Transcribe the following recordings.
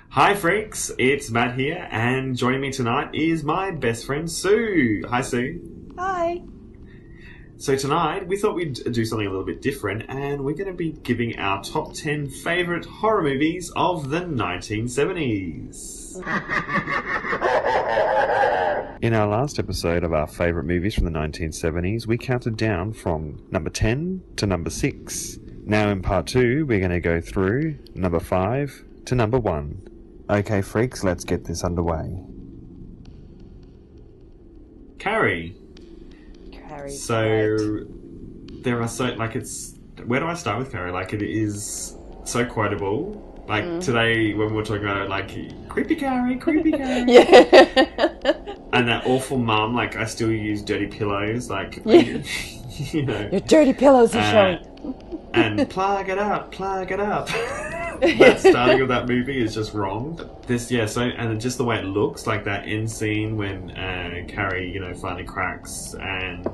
Hi freaks, it's Matt here, and joining me tonight is my best friend Sue. Hi Sue. Hi. So tonight we thought we'd do something a little bit different, and we're going to be giving our top 10 favourite horror movies of the 1970s. In our last episode of our favourite movies from the 1970s, we counted down from number 10 to number 6. Now in part 2, we're going to go through number 5 to number 1. Okay, freaks, let's get this underway. Carrie. Carrie's So, great. there are so, it's... Where do I start with Carrie? It is so quotable. Today, when we were talking about it, creepy Carrie, creepy Carrie. Yeah. And that awful mum, I still use dirty pillows, Yeah. you know. Your dirty pillows are showing. And plug it up, plug it up. That starting of that movie is just wrong. And just the way it looks, that end scene when Carrie, finally cracks, and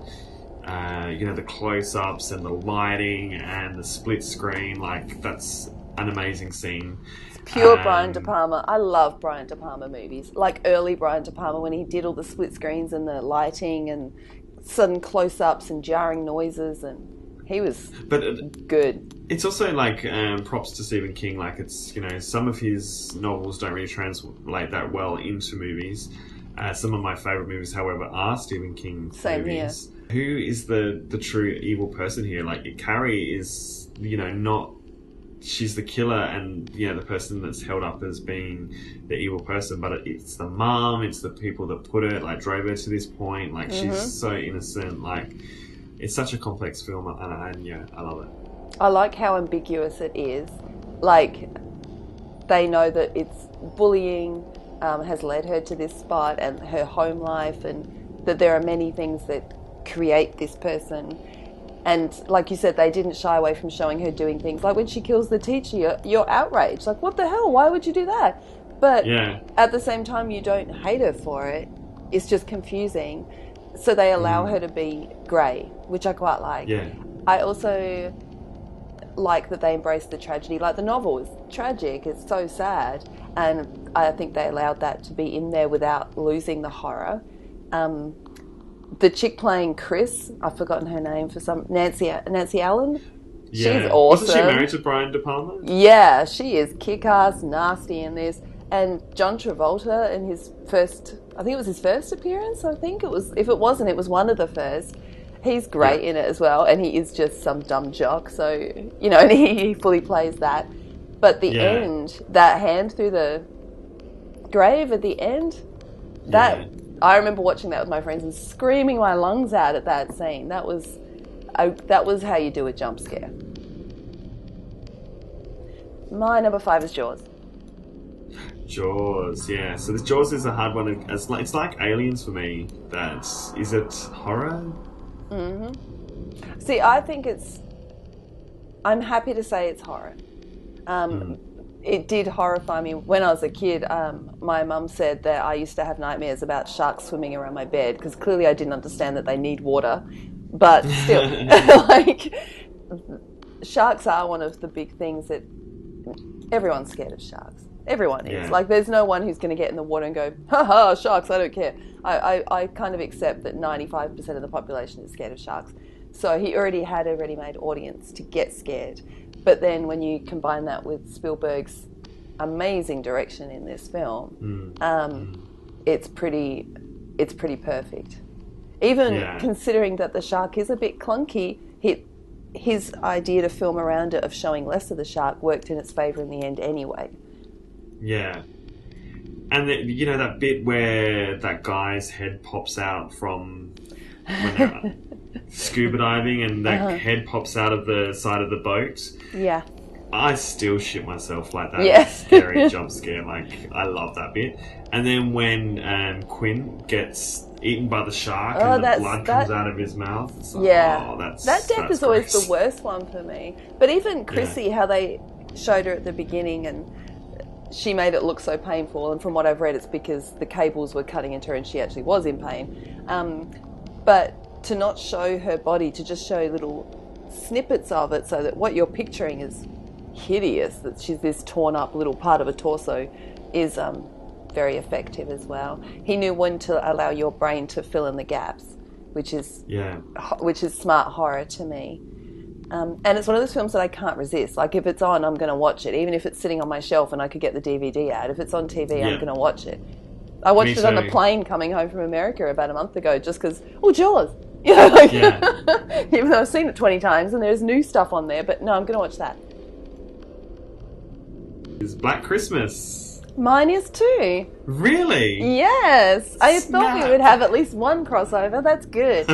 the close-ups and the lighting and the split screen, that's an amazing scene. It's pure Brian De Palma. I love Brian De Palma movies, early Brian De Palma when he did all the split screens and the lighting and sudden close-ups and jarring noises, and he was good. It's also props to Stephen King. It's some of his novels don't really translate that well into movies. Some of my favourite movies, however, are Stephen King movies. Here. Who is the true evil person here? Carrie is not. She's the killer and the person that's held up as being the evil person, but it's the mum, it's the people that put her, drove her to this point. She's so innocent. It's such a complex film, and I love it. I like how ambiguous it is. They know that it's bullying has led her to this spot, and her home life, and that there are many things that create this person. And like you said, they didn't shy away from showing her doing things. When she kills the teacher, you're outraged. What the hell? Why would you do that? But at the same time, you don't hate her for it. It's just confusing. So they allow her to be grey, which I quite like. Yeah. I also like that they embrace the tragedy. The novel is tragic. It's so sad. And I think they allowed that to be in there without losing the horror. The chick playing Chris, I've forgotten her name for some... Nancy Allen? Yeah. She's awesome. Wasn't she married to Brian De Palma? Yeah, she is kick-ass, nasty in this. And John Travolta in his first... I think it was his first appearance, I think. If it wasn't, it was one of the first. He's great in it as well, and he is just some dumb jock. So, and he fully plays that. But the end, that hand through the grave at the end, I remember watching that with my friends and screaming my lungs out at that scene. That was how you do a jump scare. My number 5 is Jaws. Jaws, yeah. So the Jaws is a hard one. It's like Aliens for me. Is it horror? Mm-hmm. See, I think I'm happy to say it's horror. It did horrify me when I was a kid. My mum said that I used to have nightmares about sharks swimming around my bed because clearly I didn't understand that they need water. But still, sharks are one of the big things that everyone's scared of sharks. Everyone is. There's no one who's going to get in the water and go, ha ha, sharks, I don't care. I kind of accept that 95% of the population is scared of sharks. So he already had a ready-made audience to get scared. But then when you combine that with Spielberg's amazing direction in this film, it's pretty perfect. Even considering that the shark is a bit clunky, his idea to film around it of showing less of the shark worked in its favour in the end anyway. Yeah. And that bit where that guy's head pops out from when they're scuba diving and that head pops out of the side of the boat. Yeah. I still shit myself that. Yeah. Scary jump scare. I love that bit. And then when Quinn gets eaten by the shark and the blood comes out of his mouth. That death is always the worst one for me. But even Chrissy, how they showed her at the beginning and she made it look so painful, and from what I've read it's because the cables were cutting into her and she actually was in pain. But to not show her body, to just show little snippets of it so that what you're picturing is hideous, that she's this torn up little part of a torso, is very effective as well. He knew when to allow your brain to fill in the gaps, which is smart horror to me. And it's one of those films that I can't resist. Like, if it's on, I'm going to watch it, even if it's sitting on my shelf and I could get the DVD out. If it's on TV, I'm going to watch it. I watched it on the plane coming home from America about a month ago just because, Jaws! You know, like, even though I've seen it 20 times and there's new stuff on there, but no, I'm going to watch that. It's Black Christmas. Mine is too. Really? Yes. I thought we would have at least one crossover. That's good.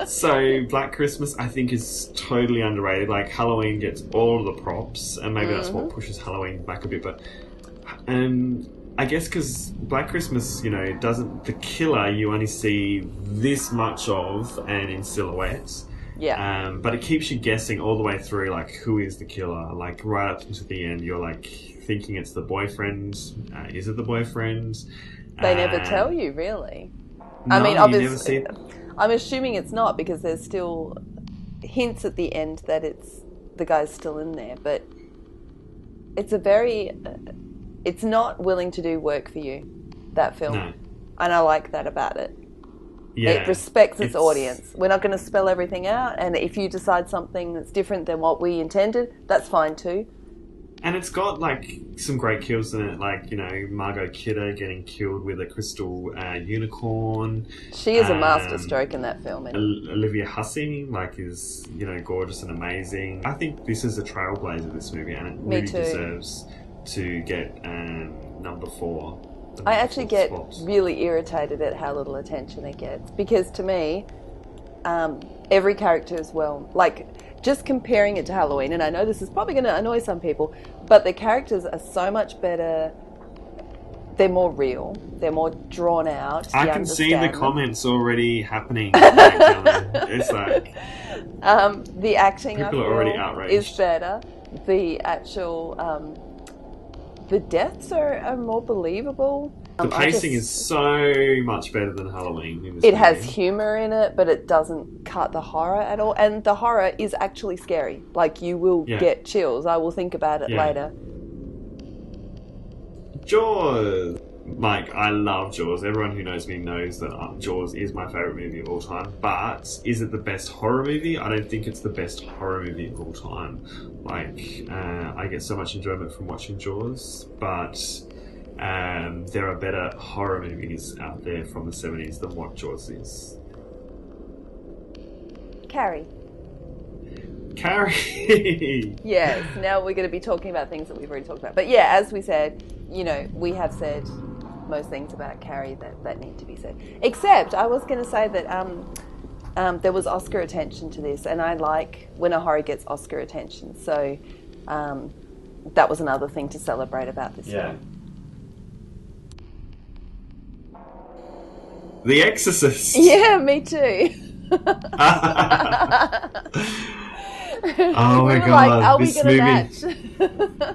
So, Black Christmas, I think, is totally underrated. Like, Halloween gets all of the props, and maybe that's what pushes Halloween back a bit. But I guess because Black Christmas, doesn't... The killer, you only see this much of, and in silhouette. Yeah. But it keeps you guessing all the way through, like, who is the killer? Like, right up to the end, you're, like, thinking it's the boyfriend. Is it the boyfriend? They never tell you, really. No, I mean, obviously, you never see... I'm assuming it's not, because there's still hints at the end that the guy's still in there. But it's it's not willing to do work for you, that film. No. And I like that about it. Yeah, it respects its audience. We're not going to spell everything out, and if you decide something that's different than what we intended, that's fine too. And it's got, like, some great kills in it, like, Margot Kidder getting killed with a crystal unicorn. She is a masterstroke in that film. Olivia Hussey, like, is, gorgeous and amazing. I think this is a trailblazer, this movie, and it really deserves to get number 4. I actually get really irritated at how little attention it gets, because to me, every character is just comparing it to Halloween, and I know this is probably going to annoy some people, but the characters are so much better. They're more real. They're more drawn out. I can see the comments already happening. It's like... the acting, people are already outraged. Is better. The actual... the deaths are more believable. The pacing is so much better than Halloween. In this it movie. has humour in it, but it doesn't cut the horror at all. And the horror is actually scary. Like, you will get chills. I will think about it later. Jaws. Mike, I love Jaws. Everyone who knows me knows that Jaws is my favourite movie of all time. But is it the best horror movie? I don't think it's the best horror movie of all time. Like, I get so much enjoyment from watching Jaws, but there are better horror movies out there from the 70s than what Jaws is. Carrie. Yes, now we're going to be talking about things that we've already talked about. But yeah, as we said, we have said most things about Carrie that need to be said. Except, I was going to say that there was Oscar attention to this, and I like when a horror gets Oscar attention. So that was another thing to celebrate about this film. The Exorcist. Yeah, me too. Oh my god! Like, are we going to match?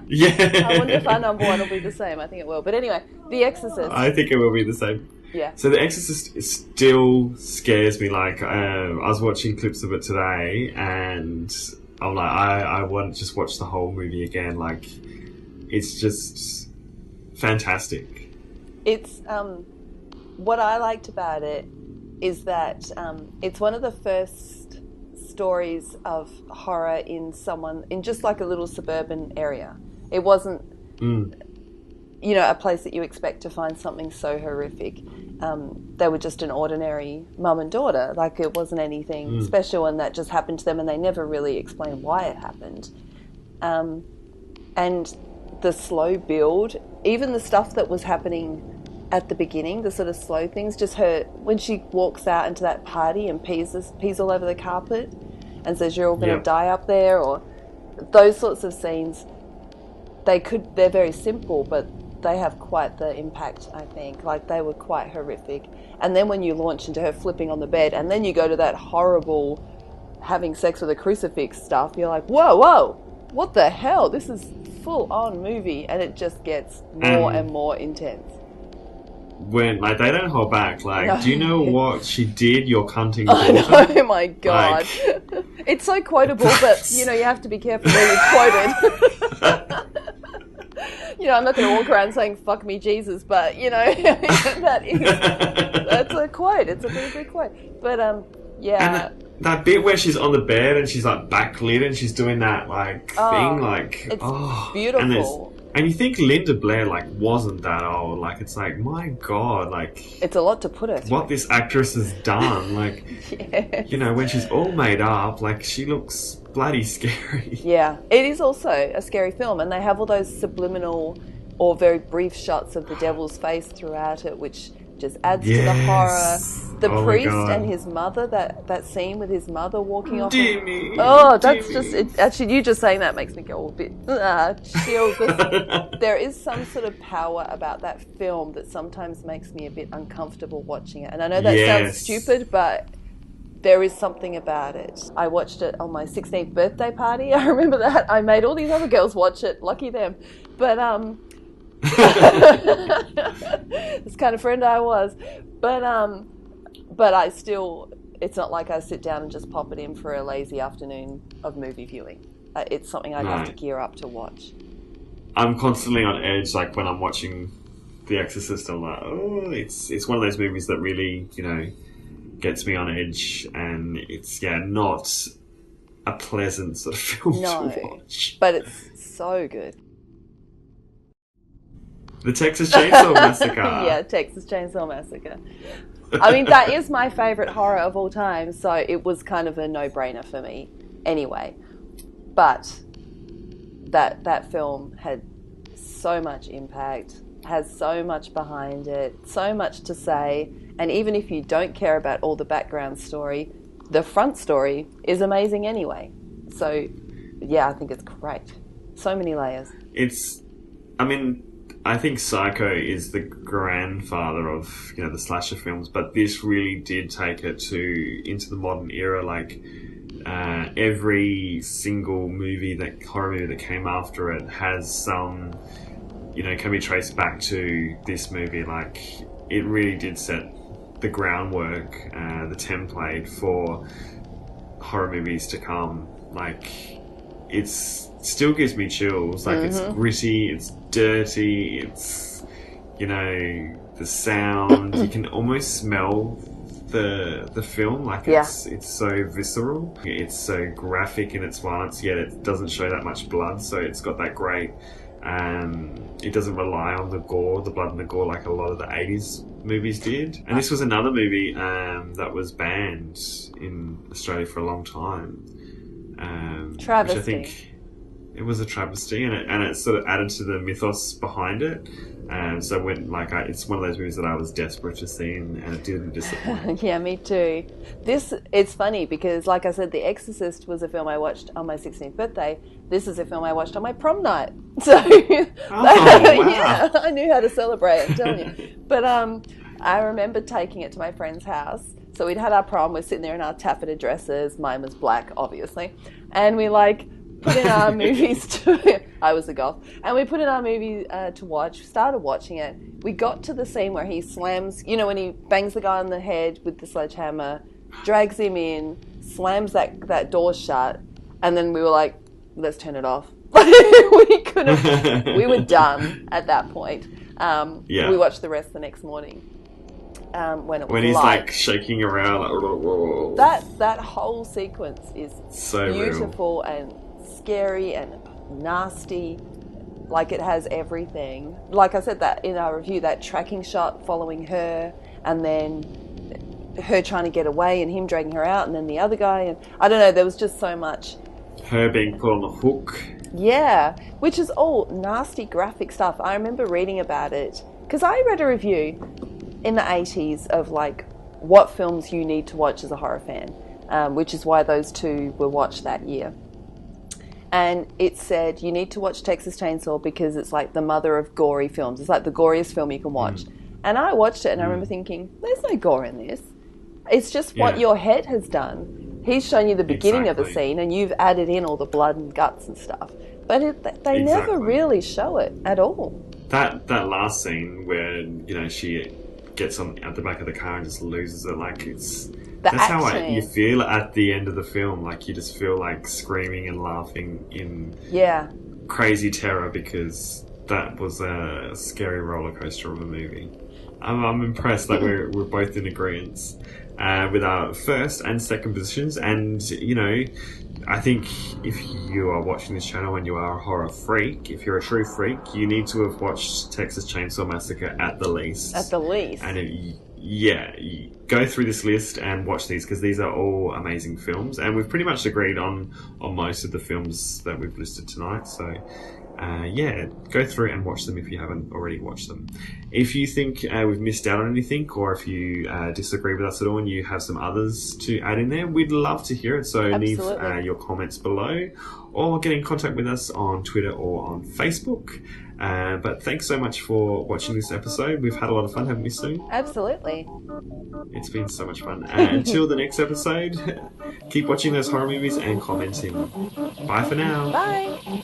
Yeah. I wonder if our number 1 will be the same. I think it will. But anyway, The Exorcist. I think it will be the same. Yeah. So The Exorcist still scares me. Like, I was watching clips of it today, and I'm like, I want to just watch the whole movie again. Like, it's just fantastic. It's what I liked about it is that it's one of the first stories of horror in just like a little suburban area. It wasn't, a place that you expect to find something so horrific. They were just an ordinary mum and daughter. Like, it wasn't anything special, and that just happened to them, and they never really explained why it happened. And the slow build, even the stuff that was happening at the beginning, the sort of slow things, just when she walks out into that party and pees all over the carpet and says, "You're all going to die up there," or those sorts of scenes, they're very simple, but they have quite the impact, I think. Like, they were quite horrific. And then when you launch into her flipping on the bed, and then you go to that horrible having sex with a crucifix stuff, you're like, whoa, what the hell? This is full-on movie, and it just gets more and more intense. when like they don't hold back. Like, No. do you know what she did? Your cunting Oh, daughter. oh my god. Like, it's so quotable, but you know, you have to be careful where you quote it. You know, I'm not going to walk around saying "fuck me, Jesus," but you know, that's a quote. It's a pretty good quote. But yeah. And that bit where she's on the bed and she's like backlit and she's doing that like thing, like it's beautiful. And you think Linda Blair like wasn't that old? Like, it's like, my god, like it's a lot to put her through. What this actress has done, like, yes. you know, when she's all made up, like, she looks bloody scary. Yeah, it is also a scary film, and they have all those subliminal or very brief shots of the devil's face throughout it, which just adds to the horror. The priest and his mother, that scene with his mother walking off. That's just it. Actually, you just saying that makes me go a bit chills. There is some sort of power about that film that sometimes makes me a bit uncomfortable watching it. And I know that sounds stupid, but there is something about it. I watched it on my 16th birthday party. I remember that. I made all these other girls watch it. Lucky them. But this kind of friend I was. But I still, it's not like I sit down and just pop it in for a lazy afternoon of movie viewing. It's something I'd have to gear up to watch. I'm constantly on edge, like when I'm watching The Exorcist, I'm like, oh, it's one of those movies that really, you know, gets me on edge, and it's, not a pleasant sort of film to watch. But it's so good. The Texas Chainsaw Massacre. Yeah, Texas Chainsaw Massacre. I mean, that is my favourite horror of all time, so it was kind of a no-brainer for me anyway. But that film had so much impact, has so much behind it, so much to say, and even if you don't care about all the background story, the front story is amazing anyway. So, yeah, I think it's great. So many layers. I think Psycho is the grandfather of, you know, the slasher films, but this really did take it into the modern era. Like, every single horror movie that came after it has some, you know, can be traced back to this movie. Like, it really did set the groundwork, the template for horror movies to come. Like, it still gives me chills. Like, it's gritty, it's dirty, it's, you know, the sound, you can almost smell the film. Like, it's so visceral, it's so graphic in its violence, yet it doesn't show that much blood, so it's got that great, it doesn't rely on the blood and the gore like a lot of the 80s movies did. And this was another movie that was banned in Australia for a long time. Travesty. Which I think it was a travesty, and it sort of added to the mythos behind it. So when it's one of those movies that I was desperate to see, and it didn't disappoint. Yeah, me too. It's funny because, like I said, The Exorcist was a film I watched on my 16th birthday. This is a film I watched on my prom night. So wow. Yeah, I knew how to celebrate, I'm telling you. But I remember taking it to my friend's house. So we'd had our prom, we're sitting there in our taffeta dresses, mine was black, obviously, and we put in our movies I was a goth, and we put in our movie to watch, started watching it. We got to the scene where he slams, you know, when he bangs the guy on the head with the sledgehammer, drags him in, slams that door shut, and then we were like, let's turn it off. We were done at that point. We watched the rest the next morning. When he's light. like shaking around, like, that whole sequence is so beautiful and scary and nasty. Like, it has everything. Like I said that in our review, that tracking shot following her, and then her trying to get away and him dragging her out, and then the other guy, and I don't know, there was just so much. Her being put on the hook. Yeah, which is all nasty graphic stuff. I remember reading about it because I read a review in the 80s of what films you need to watch as a horror fan, which is why those two were watched that year. And it said you need to watch Texas Chainsaw because it's like the mother of gory films. It's like the goriest film you can watch. And I watched it and I remember thinking, there's no gore in this. It's just what your head has done. He's shown you the beginning of a scene and you've added in all the blood and guts and stuff. But they never really show it at all. That last scene where, you know, she gets on at the back of the car and just loses it. Like it's that's how you feel at the end of the film. Like you just feel like screaming and laughing in crazy terror because that was a scary roller coaster of a movie. I'm impressed that we're both in agreement with our first and second positions. And I think if you are watching this channel and you are a horror freak, if you're a true freak, you need to have watched Texas Chainsaw Massacre at the least. At the least. And you go through this list and watch these because these are all amazing films. And we've pretty much agreed on most of the films that we've listed tonight. So, go through and watch them if you haven't already watched them. If you think we've missed out on anything, or if you disagree with us at all and you have some others to add in there, we'd love to hear it. So leave your comments below, or get in contact with us on Twitter or on Facebook. But thanks so much for watching this episode. We've had a lot of fun, haven't we, Sue? Absolutely. It's been so much fun. Until the next episode, keep watching those horror movies and commenting. Bye for now. Bye.